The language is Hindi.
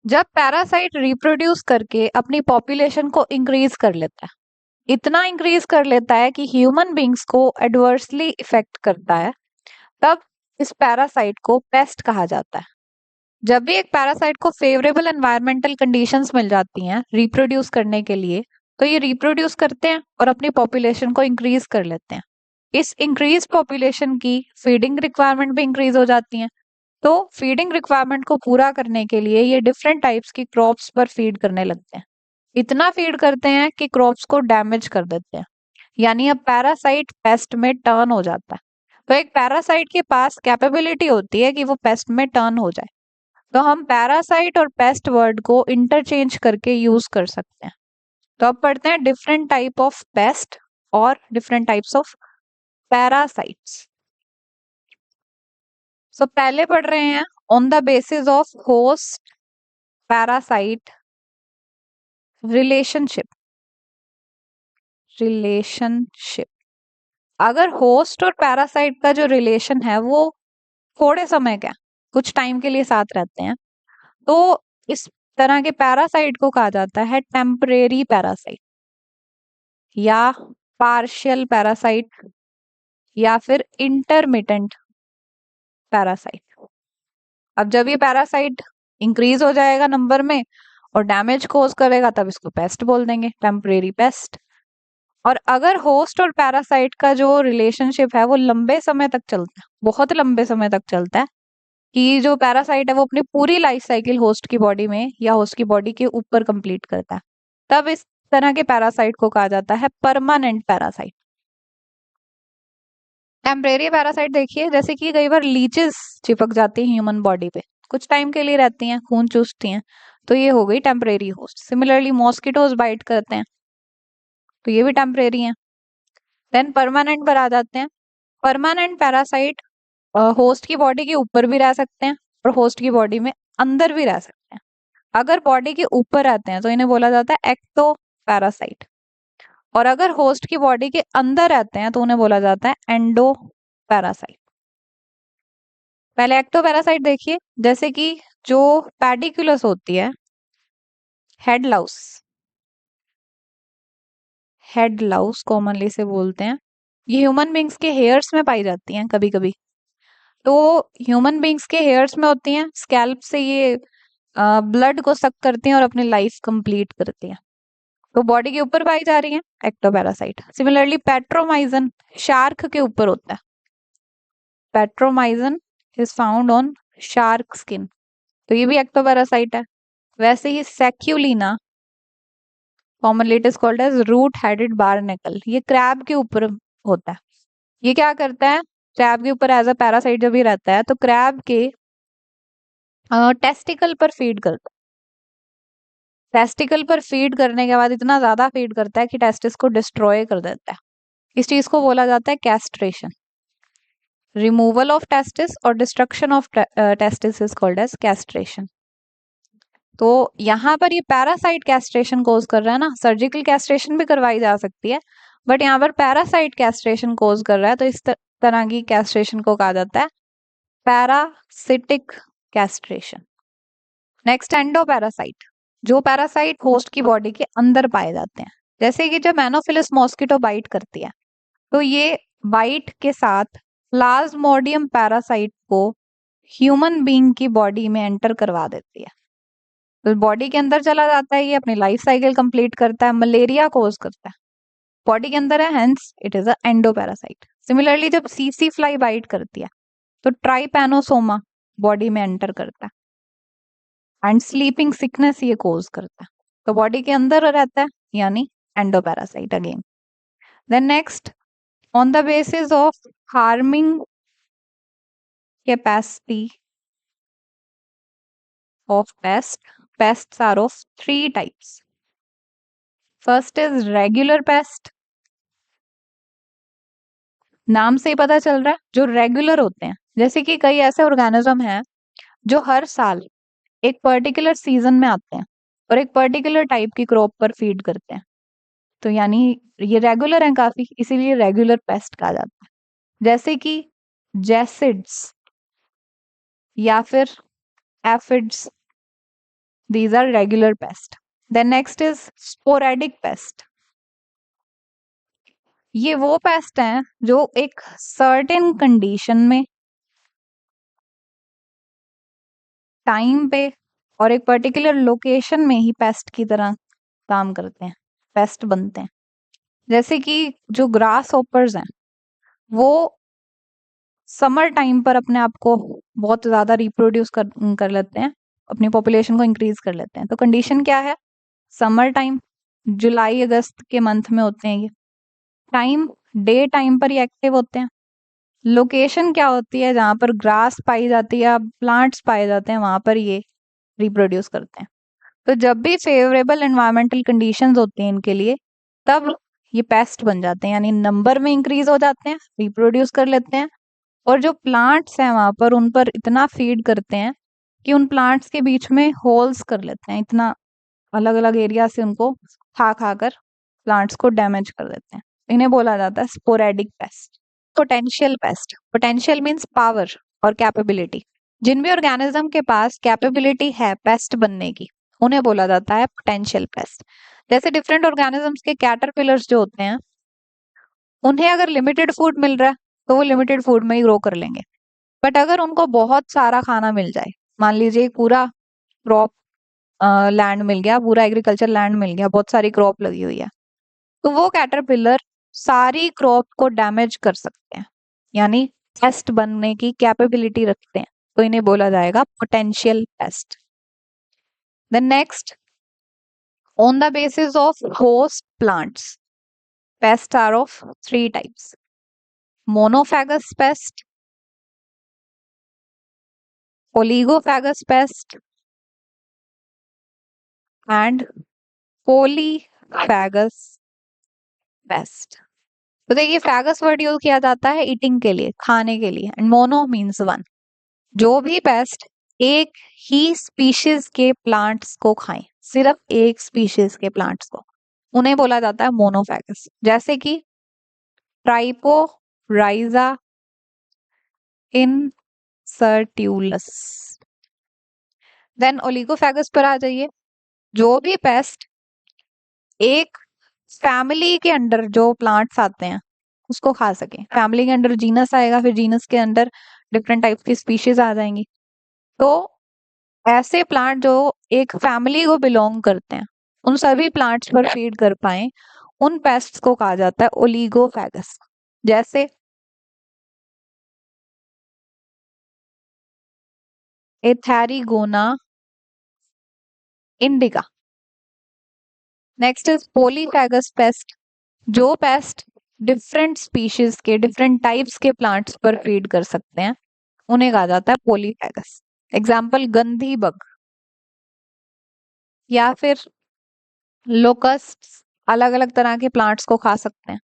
जब पैरासाइट रिप्रोड्यूस करके अपनी पॉपुलेशन को इंक्रीज कर लेता है, इतना इंक्रीज कर लेता है कि ह्यूमन बींग्स को एडवर्सली इफेक्ट करता है, तब इस पैरासाइट को पेस्ट कहा जाता है। जब भी एक पैरासाइट को फेवरेबल एनवायरमेंटल कंडीशंस मिल जाती हैं रिप्रोड्यूस करने के लिए, तो ये रिप्रोड्यूस करते हैं और अपनी पॉपुलेशन को इंक्रीज कर लेते हैं। इस इंक्रीज पॉपुलेशन की फीडिंग रिक्वायरमेंट भी इंक्रीज हो जाती है। तो फीडिंग रिक्वायरमेंट को पूरा करने के लिए ये डिफरेंट टाइप्स की क्रॉप्स पर फीड करने लगते हैं। इतना फीड करते हैं कि क्रॉप्स को डैमेज कर देते हैं, यानी अब पैरासाइट पेस्ट में टर्न हो जाता है। तो एक पैरासाइट के पास कैपेबिलिटी होती है कि वो पेस्ट में टर्न हो जाए। तो हम पैरासाइट और पेस्ट वर्ड को इंटरचेंज करके यूज कर सकते हैं। तो अब पढ़ते हैं डिफरेंट टाइप ऑफ पेस्ट और डिफरेंट टाइप्स ऑफ पैरासाइट्स। सो पहले पढ़ रहे हैं on the basis of host parasite relationship. अगर होस्ट और पैरासाइट का जो रिलेशन है वो थोड़े समय का, कुछ टाइम के लिए साथ रहते हैं, तो इस तरह के पैरासाइट को कहा जाता है टेम्परेरी पैरासाइट या पार्शियल पैरासाइट या फिर इंटरमिटेंट पैरासाइट। अब जब ये पैरासाइट इंक्रीज हो जाएगा नंबर में और डैमेज कोज करेगा, तब इसको पेस्ट बोल देंगे, टेम्परेरी पेस्ट। और अगर होस्ट और पैरासाइट का जो रिलेशनशिप है वो लंबे समय तक चलता है, बहुत लंबे समय तक चलता है, कि जो पैरासाइट है वो अपनी पूरी लाइफ साइकिल होस्ट की बॉडी में या होस्ट की बॉडी के ऊपर कंप्लीट करता है, तब इस तरह के पैरासाइट को कहा जाता है परमानेंट पैरासाइट। टेम्परेरी पैरासाइट देखिए, जैसे कि कई बार लीचेस चिपक जाती हैं ह्यूमन बॉडी पे, कुछ टाइम के लिए रहती हैं, खून चूसती हैं, तो ये हो गई temporary host. Similarly mosquitoes bite करते हैं, तो ये भी टेम्परेरी हैं। देन परमानेंट पर आ जाते हैं। परमानेंट पैरासाइट होस्ट की बॉडी के ऊपर भी रह सकते हैं और होस्ट की बॉडी में अंदर भी रह सकते हैं। अगर बॉडी के ऊपर रहते हैं तो इन्हें बोला जाता है एक्टो पैरासाइट, और अगर होस्ट की बॉडी के अंदर रहते हैं तो उन्हें बोला जाता है एंडो पैरासाइट। पहले एक्टो पैरासाइट देखिए, जैसे कि जो पैडिकुलस होती है, head Laue's, head Laue's commonly से बोलते हैं, ये ह्यूमन बींग्स के हेयर्स में पाई जाती हैं कभी कभी। तो ह्यूमन बींग्स के हेयर्स में होती हैं, स्कैल्प से ये ब्लड को सक करती हैं और अपनी लाइफ कंप्लीट करती हैं। तो बॉडी के ऊपर पाई जा रही है एक्टोपैरासाइट। सिमिलरली पेट्रोमाइजन शार्क के ऊपर होता है, Petromyzon is found on shark skin, तो ये भी एक्टोपैरासाइट है। वैसे ही Sacculina, commonly it is called as root headed barnacle, ये क्रैब के ऊपर होता है। ये क्या करता है, क्रैब के ऊपर एज अ पैरासाइट जब ये रहता है तो क्रैब के टेस्टिकल पर फीड करता है। टेस्टिकल पर फीड करने के बाद इतना ज्यादा फीड करता है कि टेस्टिस को डिस्ट्रॉय कर देता है। इस चीज को बोला जाता है कैस्ट्रेशन। रिमूवल ऑफ टेस्टिस और destruction of testis is called as castration. तो यहाँ पर ये पैरासाइट कैस्ट्रेशन कोज कर रहा है ना, सर्जिकल कैस्ट्रेशन भी करवाई जा सकती है, बट यहाँ पर पैरासाइट कैस्ट्रेशन कोज कर रहा है, तो इस तरह की कैस्ट्रेशन को कहा जाता है पैरासिटिक कैस्ट्रेशन। नेक्स्ट एंडोपैरासाइट, जो पैरासाइट होस्ट की बॉडी के अंदर पाए जाते हैं। जैसे कि जब एनोफिलस मॉस्किटो बाइट करती है, तो ये बाइट के साथ प्लाज्मोडियम पैरासाइट को ह्यूमन बीइंग की बॉडी में एंटर करवा देती है, तो बॉडी के अंदर चला जाता है, ये अपनी लाइफ साइकिल कंप्लीट करता है, मलेरिया कोज करता है, बॉडी के अंदर है, hence it is a endoparasite. Similarly जब सीसी फ्लाई बाइट करती है तो ट्राइपैनोसोमा बॉडी में एंटर करता है एंड स्लीपिंग सिकनेस ये कोज करता है, तो बॉडी के अंदर रहता है, यानी endoparasite again. Then next, on the basis of harming capacity of pests are of three types. First is regular pest, नाम से ही पता चल रहा है, जो रेगुलर होते हैं। जैसे कि कई ऐसे ऑर्गेनिज्म हैं जो हर साल एक पर्टिकुलर सीजन में आते हैं और एक पर्टिकुलर टाइप की क्रॉप पर फीड करते हैं, तो यानी ये रेगुलर हैं काफी, इसीलिए रेगुलर पेस्ट कहा जाता है। जैसे कि जैसिड्स या फिर aphids These are regular pest. Then next is sporadic pest. ये वो पेस्ट हैं जो एक सर्टेन कंडीशन में, टाइम पे और एक पर्टिकुलर लोकेशन में ही पेस्ट की तरह काम करते हैं, पेस्ट बनते हैं। जैसे कि जो ग्रास होपर्स हैं वो समर टाइम पर अपने आप को बहुत ज्यादा रिप्रोड्यूस कर लेते हैं, अपनी पॉपुलेशन को इंक्रीज कर लेते हैं। तो कंडीशन क्या है? समर टाइम, जुलाई अगस्त के मंथ में होते हैं ये टाइम, डे टाइम पर ये एक्टिव होते हैं। लोकेशन क्या होती है? जहां पर ग्रास पाई जाती है या प्लांट्स पाए जाते हैं वहां पर ये रिप्रोड्यूस करते हैं। तो जब भी फेवरेबल एनवायरमेंटल कंडीशंस होती हैं इनके लिए, तब ये पेस्ट बन जाते हैं, यानी नंबर में इंक्रीज हो जाते हैं, रिप्रोड्यूस कर लेते हैं, और जो प्लांट्स हैं वहां पर उन पर इतना फीड करते हैं कि उन प्लांट्स के बीच में होल्स कर लेते हैं, इतना अलग अलग एरिया से उनको खा खा कर प्लांट्स को डैमेज कर देते हैं। इन्हें बोला जाता है sporadic paste. Potential paste, potential means power और कैपेबिलिटी। जिन भी ऑर्गेनिज्म के पास कैपेबिलिटी है पेस्ट बनने की, उन्हें बोला जाता है पोटेंशियल पेस्ट। जैसे डिफरेंट ऑर्गेनिजम्स के कैटरपिलर्स जो होते हैं, उन्हें अगर लिमिटेड फूड मिल रहा है तो वो लिमिटेड फूड में ही ग्रो कर लेंगे। बट अगर उनको बहुत सारा खाना मिल जाए, मान लीजिए एक पूरा क्रॉप लैंड मिल गया, पूरा एग्रीकल्चर लैंड मिल गया, बहुत सारी क्रॉप लगी हुई है, तो वो कैटरपिलर सारी क्रॉप को डैमेज कर सकते हैं, यानी पेस्ट बनने की कैपेबिलिटी रखते हैं। तो इन्हें बोला जाएगा potential pest. Then next, on the basis of host plants, pests are of three types: monophagous pest, oligophagous pest, and polyphagous pest. तो देखिए फैगस वर्ड यूज किया जाता है ईटिंग के लिए, खाने के लिए, एंड मोनो मीन्स वन। जो भी पेस्ट एक ही स्पीशीज के प्लांट्स को खाएं, सिर्फ एक स्पीशीज के प्लांट्स को, उन्हें बोला जाता है मोनोफैगस। जैसे कि ट्राइपोराइजा इनसर्ट्यूलस। देन ओलिगोफैगस पर आ जाइए। जो भी पेस्ट एक फैमिली के अंडर जो प्लांट्स आते हैं उसको खा सके, फैमिली के अंडर जीनस आएगा, फिर जीनस के अंदर डिफरेंट टाइप की स्पीशीज आ जाएंगी, तो ऐसे प्लांट जो एक फैमिली को बिलोंग करते हैं, उन सभी प्लांट्स पर फीड कर पाए, उन पेस्ट्स को कहा जाता है ओलिगोफैगस। जैसे Atherigona indica. Next is polyphagous pest. जो पेस्ट डिफरेंट स्पीशीज के, डिफरेंट टाइप्स के प्लांट्स पर फीड कर सकते हैं, उन्हें कहा जाता है पोलीफैगस। एग्जाम्पल गंधी बग या फिर लोकस्ट, अलग अलग तरह के प्लांट्स को खा सकते हैं।